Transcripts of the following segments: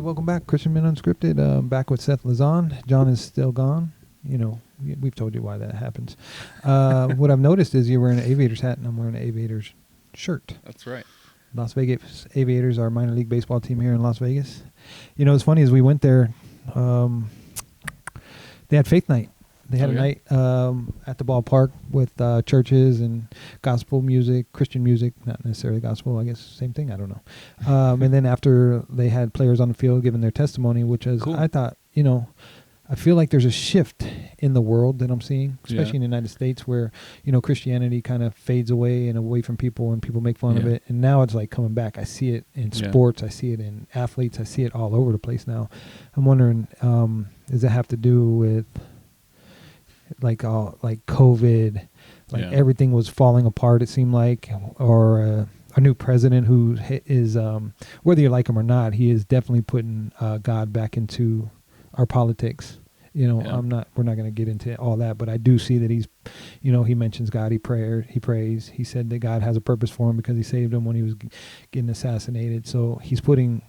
welcome back. Christian Men Unscripted. Back with Seth Lazan. John is still gone. You know, we've told you why that happens. What I've noticed is you're wearing an Aviators hat and I'm wearing an Aviators shirt. That's right. Las Vegas Aviators are a minor league baseball team here in Las Vegas. You know, what's funny is we went there. They had faith night. They had a night at the ballpark with churches and gospel music, Christian music, not necessarily gospel, I guess same thing, I don't know. And then after they had players on the field giving their testimony, which is, cool. I thought, you know, I feel like there's a shift in the world that I'm seeing, especially in the United States where, you know, Christianity kind of fades away and away from people and people make fun of it. And now it's like coming back. I see it in sports. I see it in athletes. I see it all over the place now. I'm wondering, does it have to do with like COVID, everything was falling apart, it seemed like, or a new president who is, whether you like him or not, he is definitely putting God back into our politics. You know, we're not going to get into all that, but I do see that he's, you know, he mentions God, he prays. He said that God has a purpose for him because he saved him when he was getting assassinated. So he's putting,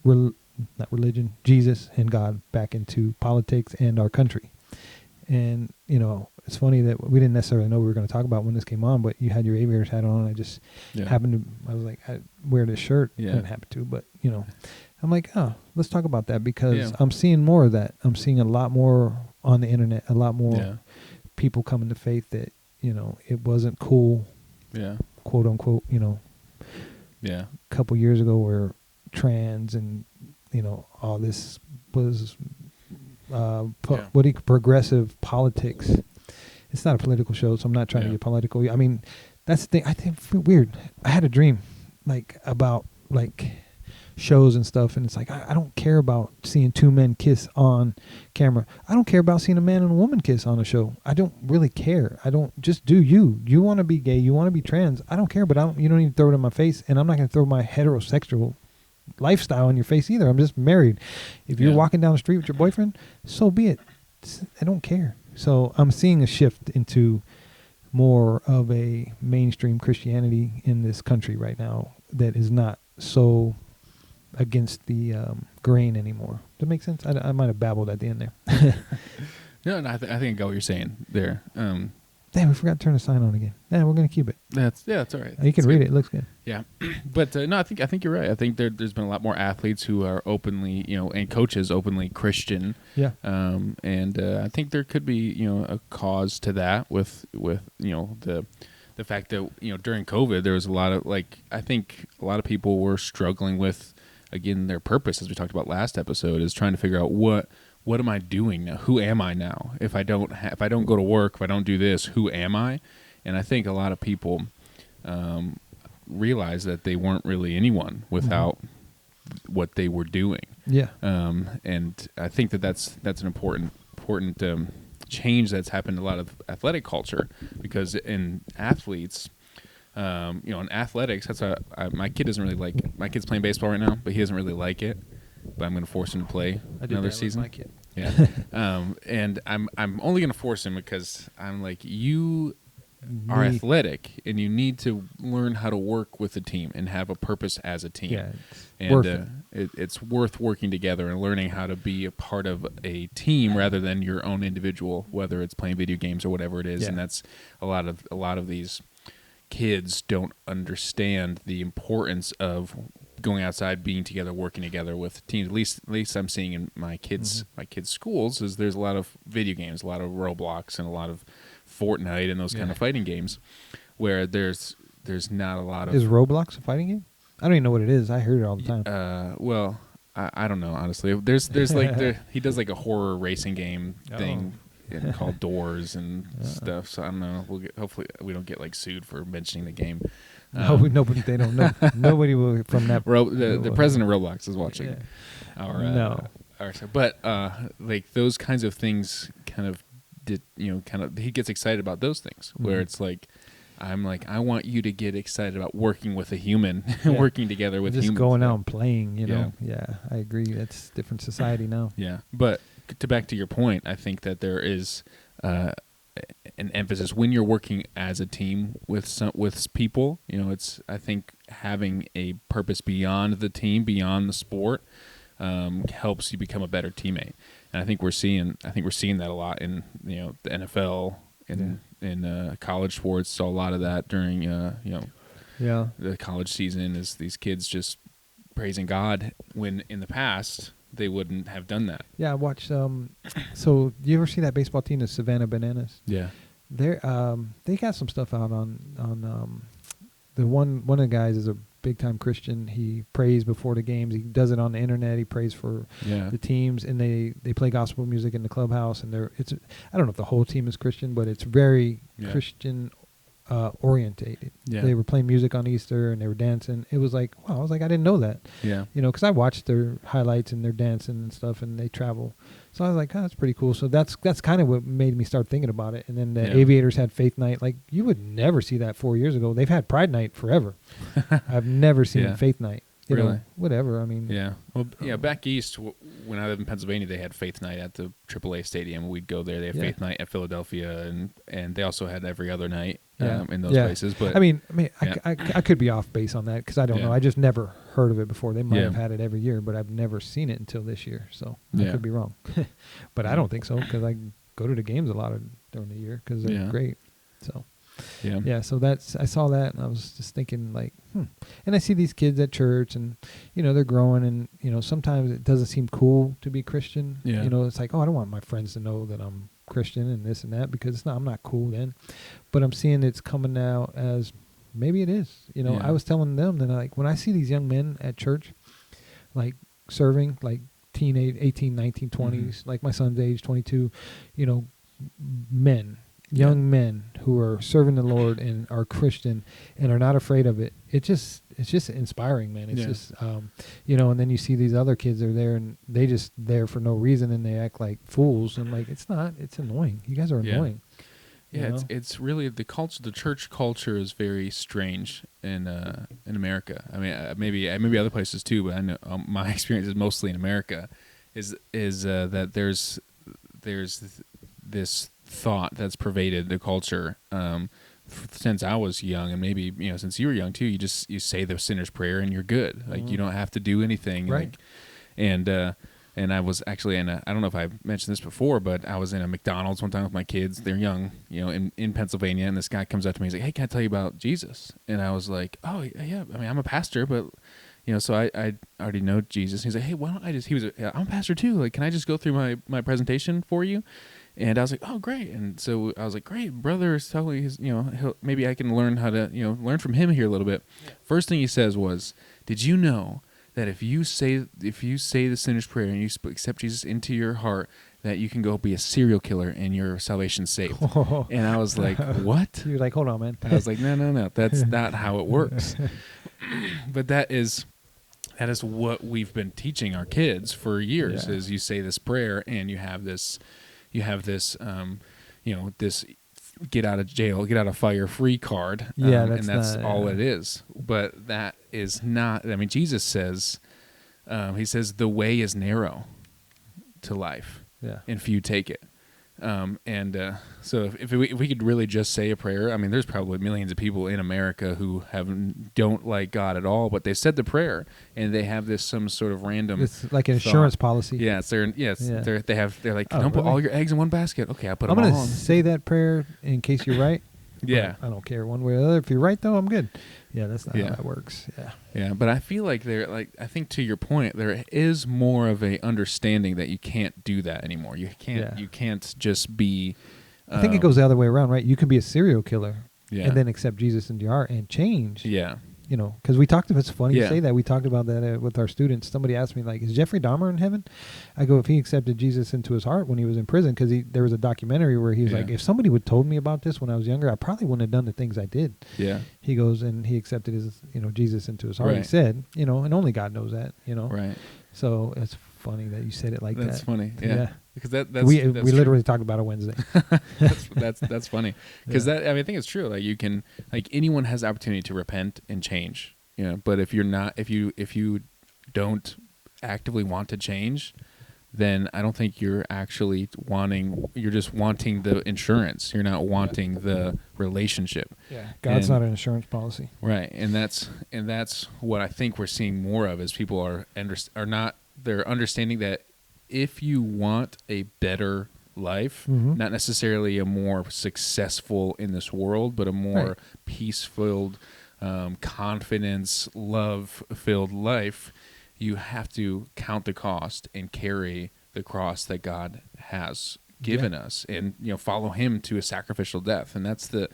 not religion, Jesus and God back into politics and our country. And, you know, it's funny that we didn't necessarily know we were going to talk about when this came on, but you had your Aviators hat on. And I just happened to, I was like, I wear this shirt. I didn't happen to, but, you know, I'm like, oh, let's talk about that because I'm seeing more of that. I'm seeing a lot more on the internet, a lot more people coming to faith that, you know, it wasn't cool, quote unquote, you know, a couple years ago where trans and, you know, all this was progressive politics. It's not a political show, so I'm not trying to get political. I mean, that's the thing. I think weird. I had a dream, like, about, like, shows and stuff, and it's like, I don't care about seeing two men kiss on camera. I don't care about seeing a man and a woman kiss on a show. I don't really care. I don't, just do you. You want to be gay, you want to be trans. I don't care, but you don't even throw it in my face, and I'm not going to throw my heterosexual lifestyle in your face either. I'm just married. If you're walking down the street with your boyfriend, so be it. I don't care. So I'm seeing a shift into more of a mainstream Christianity in this country right now that is not so against the grain anymore. Does that make sense? I might have babbled at the end there. No, I think I got what you're saying there. Damn, we forgot to turn the sign on again. Yeah, we're gonna keep it. That's all right. You can read it. It looks good. Yeah, but no, I think you're right. I think there's been a lot more athletes who are openly, you know, and coaches openly Christian. Yeah. And I think there could be, you know, a cause to that with you know the fact that, you know, during COVID there was a lot of, like, I think a lot of people were struggling with, again, their purpose, as we talked about last episode, is trying to figure out what am I doing now? Who am I now? If I don't go to work, if I don't do this, who am I? And I think a lot of people realized that they weren't really anyone without what they were doing. Yeah. And I think that's an important change that's happened in a lot of athletic culture, because in athletes, you know, in athletics, that's my kid doesn't really like. My kid's playing baseball right now, but he doesn't really like it. But I'm going to force him to play another season. With my kid. Yeah. And I'm only going to force him because I'm like, you are athletic and you need to learn how to work with a team and have a purpose as a team. Yeah, it's worth working together and learning how to be a part of a team rather than your own individual, whether it's playing video games or whatever it is. Yeah. And that's a lot of these kids don't understand the importance of going outside, being together, working together with teams. At least I'm seeing in my kids' schools is there's a lot of video games, a lot of Roblox, and a lot of Fortnite and those kind of fighting games, where there's not a lot of. Is Roblox a fighting game? I don't even know what it is. I heard it all the time. Well, I don't know, honestly. There's like he does like a horror racing game thing. Called Doors and stuff. So I don't know. Hopefully we don't get like sued for mentioning the game. Nobody. They don't know. Nobody will from that. The president of Roblox is watching. Yeah. But like those kinds of things, kind of he gets excited about those things. Where it's like, I'm like, I want you to get excited about working with a human, working together with just humans. Just going out and playing. You know. Yeah, I agree. That's different society now. Yeah, but. Back to your point, I think that there is an emphasis when you're working as a team with people. You know, it's, I think, having a purpose beyond the team, beyond the sport, helps you become a better teammate. And I think we're seeing that a lot in the NFL and in college sports. Saw a lot of that during the college season, is these kids just praising God when in the past they wouldn't have done that. Yeah, I watched. So you ever see that baseball team, the Savannah Bananas? Yeah, they got some stuff out on the one of the guys is a big time Christian. He prays before the games. He does it on the internet. He prays for the teams, and they play gospel music in the clubhouse. And I don't know if the whole team is Christian, but it's very Christian orientated. Yeah. They were playing music on Easter and they were dancing. It was like, wow, I was like, I didn't know that. Yeah. Because I watched their highlights and they're dancing and stuff, and they travel. So I was like, oh, that's pretty cool. So that's kind of what made me start thinking about it. And then the Aviators had Faith Night. Like, you would never see that 4 years ago. They've had Pride Night forever. I've never seen Faith Night. Really? Whatever. I mean. Yeah. Well, back east, when I lived in Pennsylvania, they had Faith Night at the AAA Stadium. We'd go there. They had Faith Night at Philadelphia, and they also had every other night in those places. But I could be off base on that because I don't know. I just never heard of it before. They might have had it every year, but I've never seen it until this year. So I could be wrong. But I don't think so, because I go to the games a lot during the year because they're great. So. So I saw that, and I was just thinking, like, And I see these kids at church, and, they're growing, and, sometimes it doesn't seem cool to be Christian. Yeah. It's like, oh, I don't want my friends to know that I'm Christian and this and that, because I'm not cool then. But I'm seeing it's coming out as maybe it is. I was telling them that, like, when I see these young men at church, like, serving, like, teenage, 18, 19, 20s, like my son's age, 22, men. Young men who are serving the Lord and are Christian and are not afraid of it. It's just inspiring, man. It's just, and then you see these other kids are there and they just there for no reason and they act like fools. And like, it's not, it's annoying. You guys are annoying. Yeah. It's really the culture, the church culture is very strange in America. I mean, maybe other places too, but I know my experience is mostly in America is that there's this thought that's pervaded the culture since I was young, and maybe since you were young too. You say the sinner's prayer and you're good. Like you don't have to do anything. Right. Like, and I was actually I don't know if I mentioned this before, but I was in a McDonald's one time with my kids. They're young, in Pennsylvania, and this guy comes up to me. He's like, "Hey, can I tell you about Jesus?" And I was like, "Oh yeah. I mean, I'm a pastor, but." So I already know Jesus. He's like, "Hey, why don't I just?" He was, "I'm a pastor too. Like, can I just go through my presentation for you?" And I was like, "Oh, great!" And so I was like, "Great, brother is telling his, maybe I can learn how to, learn from him here a little bit." Yeah. First thing he says was, "Did you know that if you say the sinner's prayer and you accept Jesus into your heart, that you can go be a serial killer and your salvation's saved?" Oh. And I was like, "What?" You're like, "Hold on, man." I was like, "No, that's not how it works." But that is what we've been teaching our kids for years. Is you say this prayer and you have this, this get out of jail, get out of fire free card. And that's all it is. But that is not. I mean, Jesus says, he says the way is narrow to life, and few take it. So if we could really just say a prayer, I mean, there's probably millions of people in America who don't like God at all, but they said the prayer and they have some sort of random. It's like an insurance policy. Yeah, they're like, don't put all your eggs in one basket. Okay, I'm going to say that prayer in case you're right. Yeah, I don't care one way or the other. If you're right, though, I'm good. Yeah, that's not how that works. Yeah, but I feel like I think to your point, there is more of a understanding that you can't do that anymore. You can't just be. I think it goes the other way around, right? You can be a serial killer and then accept Jesus into your heart and change. Yeah. Because we talked about, it's funny you say that. We talked about that with our students. Somebody asked me, like, is Jeffrey Dahmer in heaven? I go, if he accepted Jesus into his heart when he was in prison, because there was a documentary where he was like, if somebody would told me about this when I was younger, I probably wouldn't have done the things I did. Yeah. He goes, and he accepted his, Jesus into his heart. Right. He said, and only God knows that, Right. So it's funny that you said it like that. That's funny. Yeah. Because that's we literally talked about it Wednesday. that's funny. Because I think it's true. Like you can, like anyone has the opportunity to repent and change. But if you're not, if you don't actively want to change, then I don't think you're actually wanting. You're just wanting the insurance. You're not wanting the relationship. Yeah, God's not an insurance policy. Right, and that's what I think we're seeing more of, is people are not they're understanding that if you want a better life, not necessarily a more successful in this world, but a more peace-filled, confidence, love-filled life, you have to count the cost and carry the cross that God has given us, and follow Him to a sacrificial death. And that's the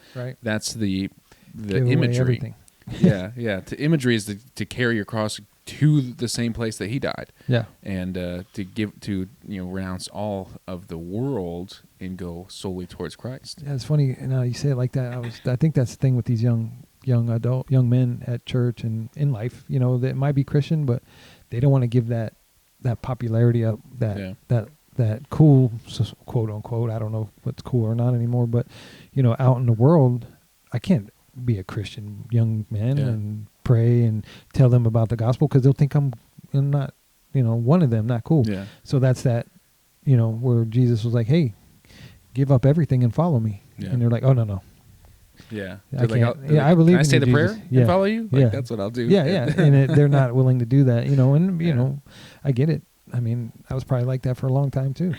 imagery. Yeah. The imagery is to carry your cross to the same place that He died. Yeah. And to renounce all of the world and go solely towards Christ. Yeah, it's funny. You say it like that. I think that's the thing with these young men at church and in life. That might be Christian, but they don't want to give that popularity up. That cool, quote unquote. I don't know what's cool or not anymore, but out in the world, I can't be a Christian young man and pray and tell them about the gospel because they'll think I'm not, one of them, not cool. Yeah. So that's that, where Jesus was like, "Hey, give up everything and follow me," and they're like, "Oh no." Yeah, I believe. Can I say the Jesus. prayer and follow you? That's what I'll do. Yeah, and they're not willing to do that, and I get it. I mean, I was probably like that for a long time too.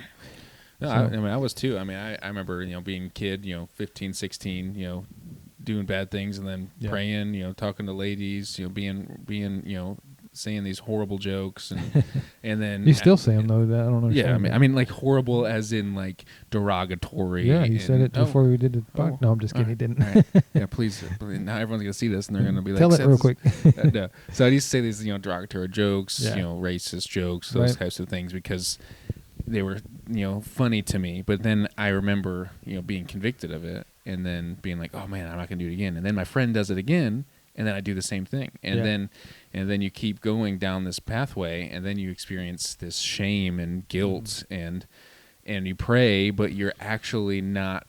No, I was too. I remember, being a kid, 15, 16, doing bad things and then praying, talking to ladies, being, saying these horrible jokes and then you still say them though. I don't know. Yeah, I mean, like horrible as in like derogatory. Yeah, you said it before we did the podcast. No, I'm just kidding. He didn't. Right. Yeah, please. Now everyone's gonna see this and they're gonna be like, tell it real quick. No. So I used to say these, derogatory jokes, racist jokes, those types of things because they were, funny to me. But then I remember, being convicted of it and then being like, oh man, I'm not gonna do it again. And then my friend does it again. And then I do the same thing, and then you keep going down this pathway, and then you experience this shame and guilt, and you pray, but you're actually not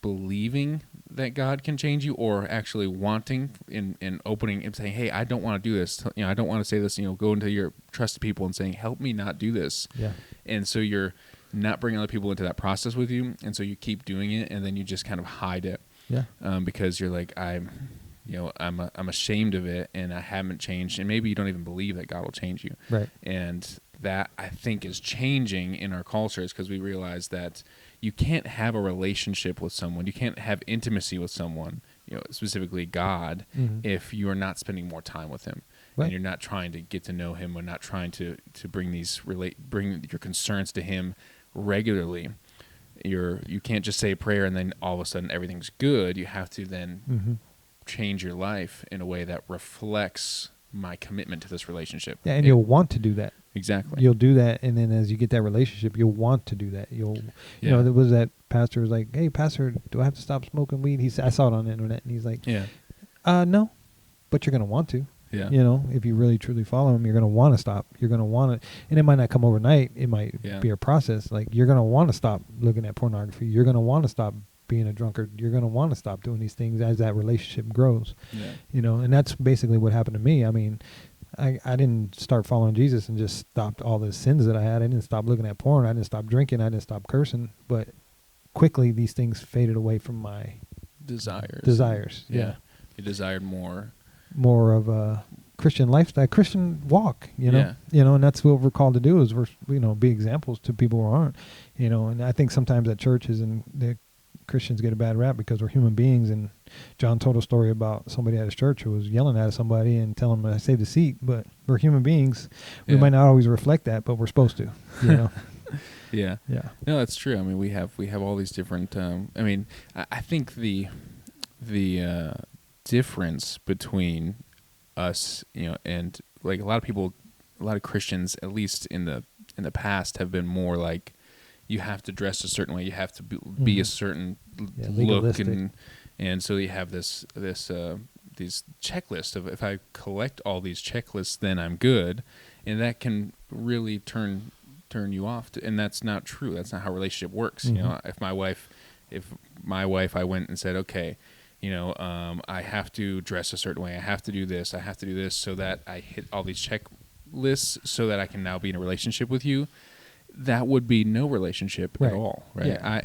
believing that God can change you, or actually wanting and opening and saying, "Hey, I don't want to do this. I don't want to say this." Go into your trusted people and saying, "Help me not do this." Yeah. And so you're not bringing other people into that process with you, and so you keep doing it, and then you just kind of hide it. Yeah. Because you're like, I'm ashamed of it, and I haven't changed, and maybe you don't even believe that God will change you. Right. And that, I think, is changing in our cultures because we realize that you can't have a relationship with someone, you can't have intimacy with someone, specifically God, if you are not spending more time with Him, and you're not trying to get to know Him, or not trying to bring your concerns to Him regularly. You can't just say a prayer and then all of a sudden everything's good. You have to then change your life in a way that reflects my commitment to this relationship. Yeah, and you'll want to do that. Exactly. You'll do that, and then as you get that relationship, you'll want to do that. There was that pastor was like, "Hey, pastor, do I have to stop smoking weed?" I saw it on the internet, and he's like, no, but you're going to want to. Yeah. If you really truly follow Him, you're going to want to stop. You're going to want to, and it might not come overnight. It might be a process. Like, you're going to want to stop looking at pornography. You're going to want to stop being a drunkard. You're going to want to stop doing these things as that relationship grows. Yeah. And that's basically what happened to me. I mean, I didn't start following Jesus and just stopped all the sins that I had. I didn't stop looking at porn. I didn't stop drinking. I didn't stop cursing. But quickly, these things faded away from my desires. Yeah. You desired more of a Christian lifestyle, Christian walk, and that's what we're called to do is be examples to people who aren't, and I think sometimes at churches and the Christians get a bad rap because we're human beings, and John told a story about somebody at his church who was yelling at somebody and telling them to save the seat, but we're human beings. We might not always reflect that, but we're supposed to, Yeah. No, that's true. I mean, we have all these different, I think the difference between us, and like a lot of Christians, at least in the past, have been more like, you have to dress a certain way, you have to be a certain look, and so you have these checklists of, if I collect all these checklists, then I'm good, and that can really turn you off, and that's not true. That's not how a relationship works. If my wife, I went and said, okay, I have to dress a certain way, I have to do this, so that I hit all these checklists, so that I can now be in a relationship with you. That would be no relationship at all, right? Yeah.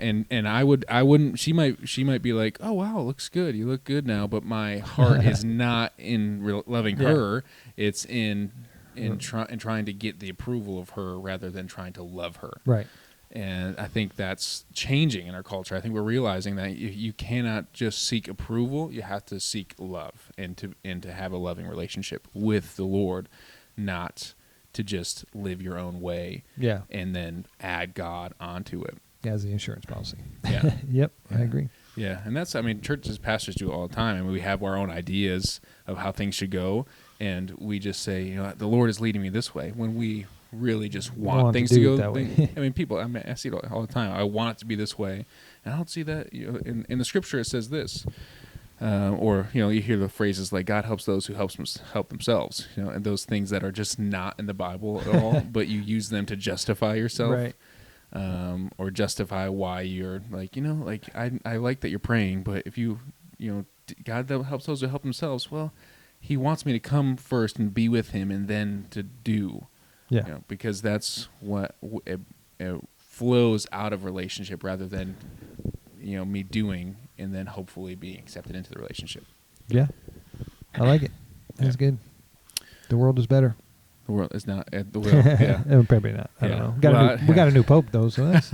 I wouldn't. She might be like, "Oh wow, looks good. You look good now," but my heart is not in loving her. It's in in trying to get the approval of her rather than trying to love her. Right. And I think that's changing in our culture. I think we're realizing that you cannot just seek approval. You have to seek love and to have a loving relationship with the Lord, not to just live your own way. Yeah. And then add God onto it. As the insurance policy. Yeah. Yep. Yeah. I agree. Yeah. And that's, I mean, churches, pastors do it all the time. I mean, we have our own ideas of how things should go. And we just say, you know, the Lord is leading me this way, when we really just want things to go that way. I mean, people, I see it all the time. I want it to be this way. And I don't see that, you know, in the scripture it says this. Or, you know, you hear the phrases like God helps those who help themselves, you know, and those things that are just not in the Bible at all, but you use them to justify yourself. Right. Or justify why you're like, you know, like I like that you're praying, but if you know, God that helps those who help themselves, well, he wants me to come first and be with him and then to do. Yeah. You know, because that's what it flows out of relationship rather than, you know, me doing and then hopefully being accepted into the relationship. Yeah. I like it. That's good. The world is better. The world is not at the will. Yeah. Probably not. I don't know. We got a new pope though, so that's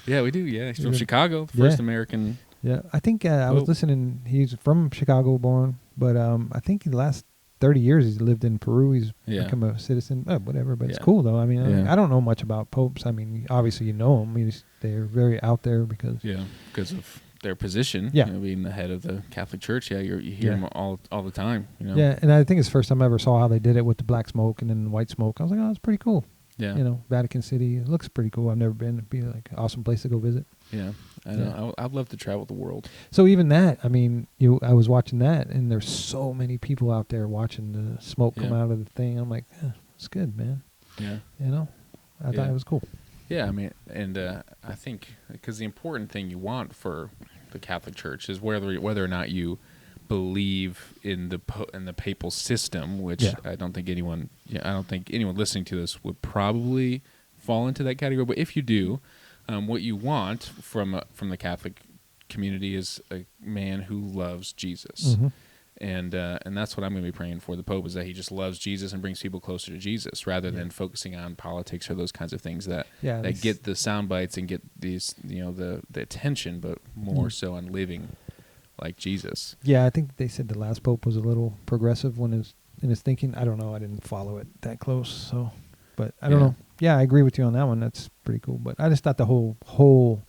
yeah, we do. Yeah, he's from Chicago, the first American. Yeah, I think I was listening. He's from Chicago, born, but I think the last 30 years he's lived in Peru. He's become a citizen. Whatever, but it's cool though. I mean, I don't know much about popes. I mean, obviously you know them. They're very out there because of their position. Yeah, you know, being the head of the Catholic Church. Yeah, you hear them all the time. You know. Yeah, and I think it's the first time I ever saw how they did it with the black smoke and then the white smoke. I was like, oh, that's pretty cool. Yeah, you know, Vatican City. It looks pretty cool. I've never been. It'd be like an awesome place to go visit. Yeah, I know. I'd love to travel the world. So even that, I mean, I was watching that, and there's so many people out there watching the smoke come out of the thing. I'm like, it's good, man. Yeah, you know, I thought it was cool. Yeah, I mean, and I think because the important thing you want for the Catholic Church is whether or not you believe in the papal system, which I don't think anyone listening to this would probably fall into that category. But if you do, what you want from the Catholic community is a man who loves Jesus. Mm-hmm. And that's what I'm going to be praying for the Pope, is that he just loves Jesus and brings people closer to Jesus rather than focusing on politics or those kinds of things that get the sound bites and get these, you know, the attention, but more so on living like Jesus. Yeah, I think they said the last Pope was a little progressive in his thinking. I don't know. I didn't follow it that close, so but I don't know. Yeah, I agree with you on that one. That's pretty cool. But I just thought the whole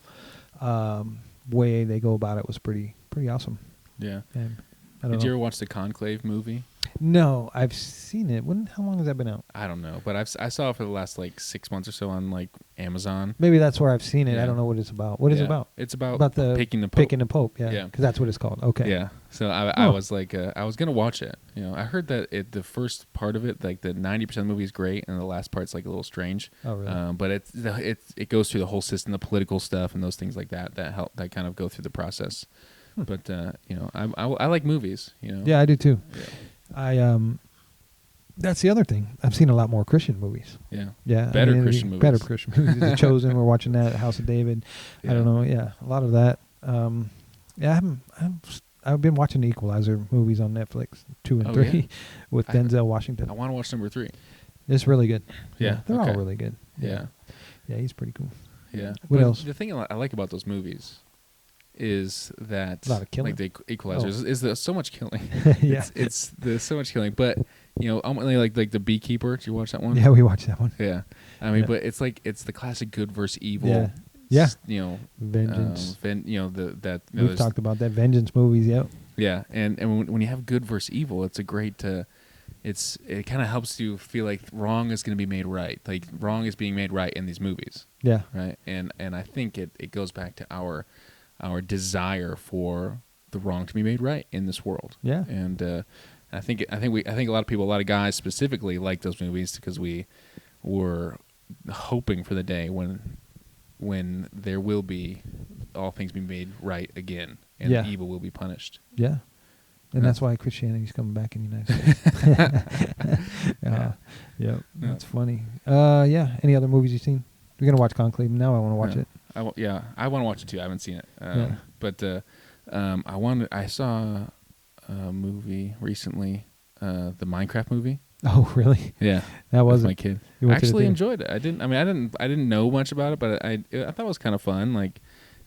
way they go about it was pretty awesome. Yeah. And Did you ever watch the Conclave movie? No, I've seen it. How long has that been out? I don't know, but I saw it for the last like 6 months or so on like Amazon. Maybe that's where I've seen it. I don't know what it's about. What is it about? It's about the picking the Pope. Picking the Pope. Yeah, because that's what it's called. Okay. Yeah. So I was like, I was gonna watch it. You know, I heard that the first part of it, like the 90% of the movie is great, and the last part's like a little strange. Oh, really? But it goes through the whole system, the political stuff, and those things like that that kind of go through the process. But you know, I like movies. You know. Yeah, I do too. Yeah. That's the other thing. I've seen a lot more Christian movies. Yeah. Yeah. Better Christian movies. Better Christian movies. The Chosen. We're watching that. House of David. Yeah. I don't know. Yeah, a lot of that. I've been watching the Equalizer movies on Netflix 2 and 3 with Denzel Washington. I want to watch number 3. It's really good. Yeah. They're all really good. Yeah. Yeah, he's pretty cool. Yeah. What else? The thing I like about those movies is that a lot of killing. like the Equalizers is there's so much killing. Yeah. There's so much killing, but you know, ultimately like the Beekeeper. Did you watch that one? Yeah, we watched that one. Yeah. I mean, but it's the classic good versus evil. Yeah. Yeah. You know, Vengeance. We've talked about that. Vengeance movies. Yep. Yeah, and when you have good versus evil, it's a great. It kind of helps you feel like wrong is going to be made right. Like wrong is being made right in these movies. Yeah. Right. And I think it goes back to our desire for the wrong to be made right in this world. Yeah. And I think a lot of people, a lot of guys specifically, like those movies because we were hoping for the day when there will be all things be made right again and evil will be punished. Yeah. And that's why Christianity's coming back in the United States. Yeah. That's funny. Any other movies you've seen? We're going to watch Conclave. Now I want to watch it. I want to watch it too. I haven't seen it. But I saw a movie recently, the Minecraft movie. Oh, really? Yeah, that was my kid. I actually enjoyed it. I didn't know much about it, but I thought it was kind of fun. Like,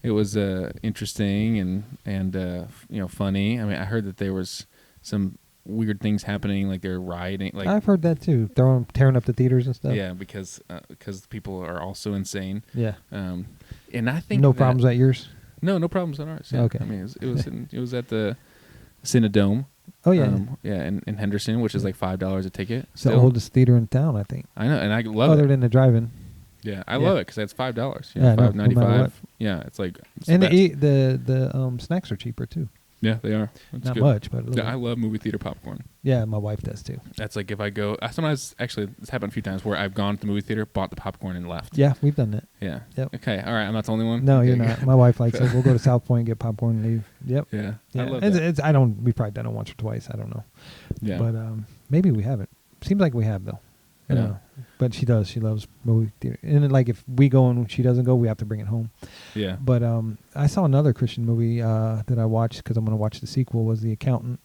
it was interesting and funny. I mean, I heard that there was some weird things happening, like they're rioting. Like, I've heard that too. Tearing up the theaters and stuff. Yeah, because people are also insane. Yeah. And I think no problems at yours. No problems on ours. Yeah. Okay. I mean, it was at the Cinedome. Oh yeah. In Henderson, which is like $5 a ticket. It's the oldest theater in town, I think. I know, and I love it. Other than the drive-in. Yeah, I love it because that's $5. Yeah, $5.95. Yeah, it's like. And the snacks are cheaper too. Yeah, they are. That's Not good. much, but a little. Yeah, I love movie theater popcorn. Yeah, my wife does too. That's like if I go. Sometimes, actually, it's happened a few times where I've gone to the movie theater, bought the popcorn, and left. Yeah, we've done that. Yeah. Yep. Okay. All right. I'm not the only one. No, you're not. My wife likes it. We'll go to South Point, get popcorn, and leave. Yep. Yeah. Yeah. I love that. We've probably done it once or twice. I don't know. Yeah. But maybe we haven't. Seems like we have though. Yeah. But she does. She loves movie theater. And then, like if we go and she doesn't go, we have to bring it home. Yeah. But I saw another Christian movie that I watched because I'm going to watch the sequel. Was The Accountant.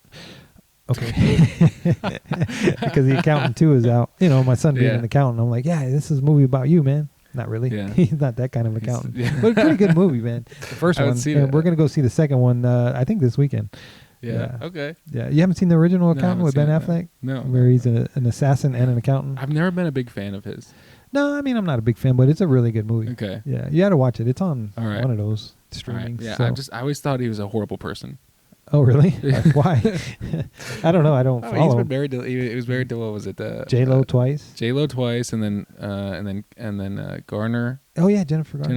Okay. Because The Accountant 2 is out. You know, my son being an accountant. I'm like, yeah, this is a movie about you, man. Not really. Yeah. He's not that kind of accountant. But a pretty good movie, man. The first one. And we're going to go see the second one, I think this weekend. Yeah. Okay. Yeah. You haven't seen the original Accountant with Ben Affleck? No. Where he's an assassin and an accountant? I've never been a big fan of his. No, I mean, I'm not a big fan, but it's a really good movie. Okay. Yeah. You got to watch it. It's on one of those streamings. Right. Yeah. So. I always thought he was a horrible person. Oh, really? Why? I don't know. I don't follow. He's been married to. He was married to what was it? J-Lo twice. J-Lo twice, and then Garner. Oh yeah, Jennifer Garner.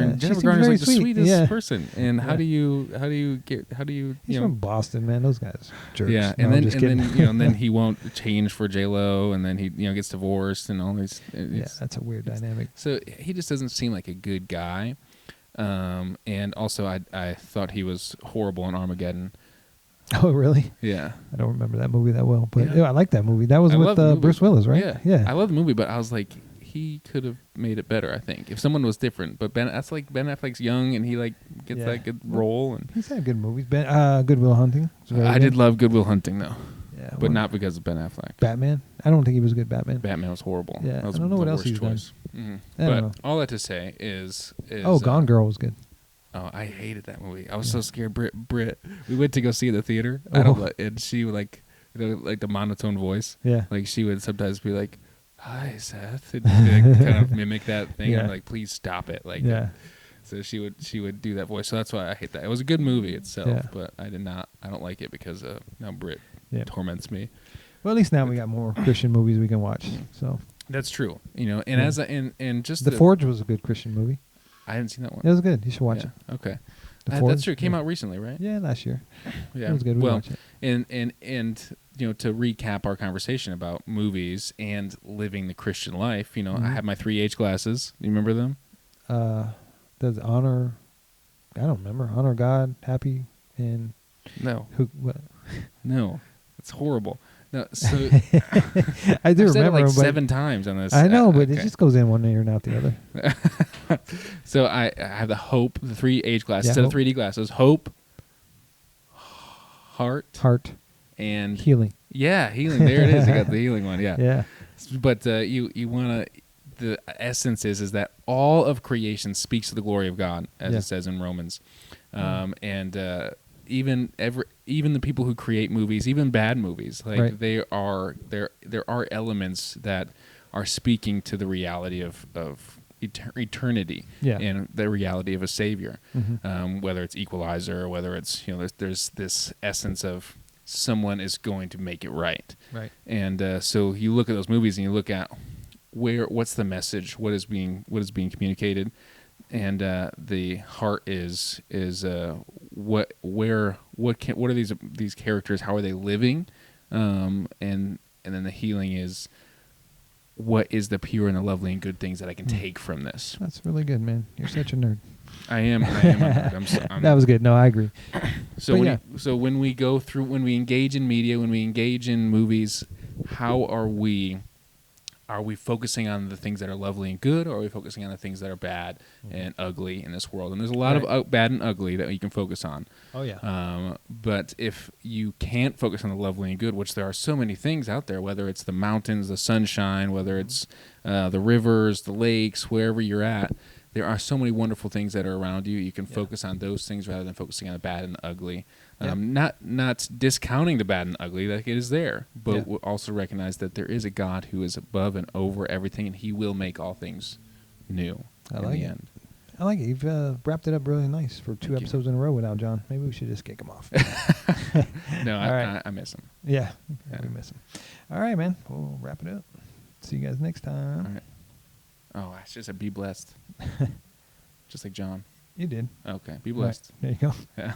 Yeah. Jennifer Garner's like the sweetest person. And how do you He's from Boston, man. Those guys are jerks. Yeah, no, and then he won't change for J-Lo, and then he gets divorced and all these. Yeah, that's a weird dynamic. So he just doesn't seem like a good guy. And also I thought he was horrible in Armageddon. Oh, really? Yeah. I don't remember that movie that well, but I like that movie. That was with Bruce Willis, right? Yeah. I love the movie, but I was like, he could have made it better, I think, if someone was different. But Ben Affleck's young, and he like gets that good role. And he's had good movies. Good Will Hunting. I did love Good Will Hunting, though. Yeah, but not because of Ben Affleck. Batman? I don't think he was a good Batman. Batman was horrible. Yeah, that was I don't know what else he's done. Mm-hmm. But all that to say is Gone Girl was good. Oh, I hated that movie. I was so scared. Brit. We went to go see it at the theater. And she would like the monotone voice. Yeah. Like she would sometimes be like, "Hi, Seth," and kind of mimic that thing. Yeah. I'm like, "Please stop it!" Like, so she would do that voice. So that's why I hate that. It was a good movie itself, but I don't like it because now Brit torments me. Well, at least now we got more Christian movies we can watch. So that's true. And and just The Forge was a good Christian movie. I hadn't seen that one. It was good. You should watch it. Okay. That's true. It came out recently, right? Yeah, last year. Yeah. It was good. We watched it. And to recap our conversation about movies and living the Christian life, I have my 3H glasses. Do you remember them? Does honor? I don't remember. Honor God, happy, and no. What? No, it's horrible. No, so I do remember it like 7 times on this. I know, but it just goes in one ear and out the other. So I have the Hope, the 3H glasses, instead of 3D glasses. Hope, heart, and healing. Yeah, healing. There it is. I got the healing one. Yeah. Yeah. But you want to. The essence is that all of creation speaks to the glory of God, as it says in Romans, and even the people who create movies, even bad movies, like there are elements that are speaking to the reality of eternity and the reality of a Savior, whether it's Equalizer or whether it's there's this essence of someone is going to make it right, and so you look at those movies and you look at what's the message, what is being communicated, and the heart is what are these characters, how are they living, and then the healing is what is the pure and the lovely and good things that I can take from this. That's really good, man. You're such a nerd. I am a nerd. That was good. No, I agree. So when we go through, when we engage in media, when we engage in movies, how are we are we focusing on the things that are lovely and good, or are we focusing on the things that are bad and ugly in this world? And there's a lot of bad and ugly that you can focus on. Oh, yeah. But if you can't focus on the lovely and good, which there are so many things out there, whether it's the mountains, the sunshine, whether it's the rivers, the lakes, wherever you're at, there are so many wonderful things that are around you. You can focus on those things rather than focusing on the bad and the ugly. Not discounting the bad and ugly, like it is there, but we'll also recognize that there is a God who is above and over everything, and He will make all things new in the end. I like it. You've wrapped it up really nice for 2 episodes in a row without John. Maybe we should just kick him off. No, I miss him. Yeah, we miss him. All right, man. We'll wrap it up. See you guys next time. All right. Oh, I should say be blessed. Just like John. You did. Okay. Be blessed. Right, there you go. Yeah.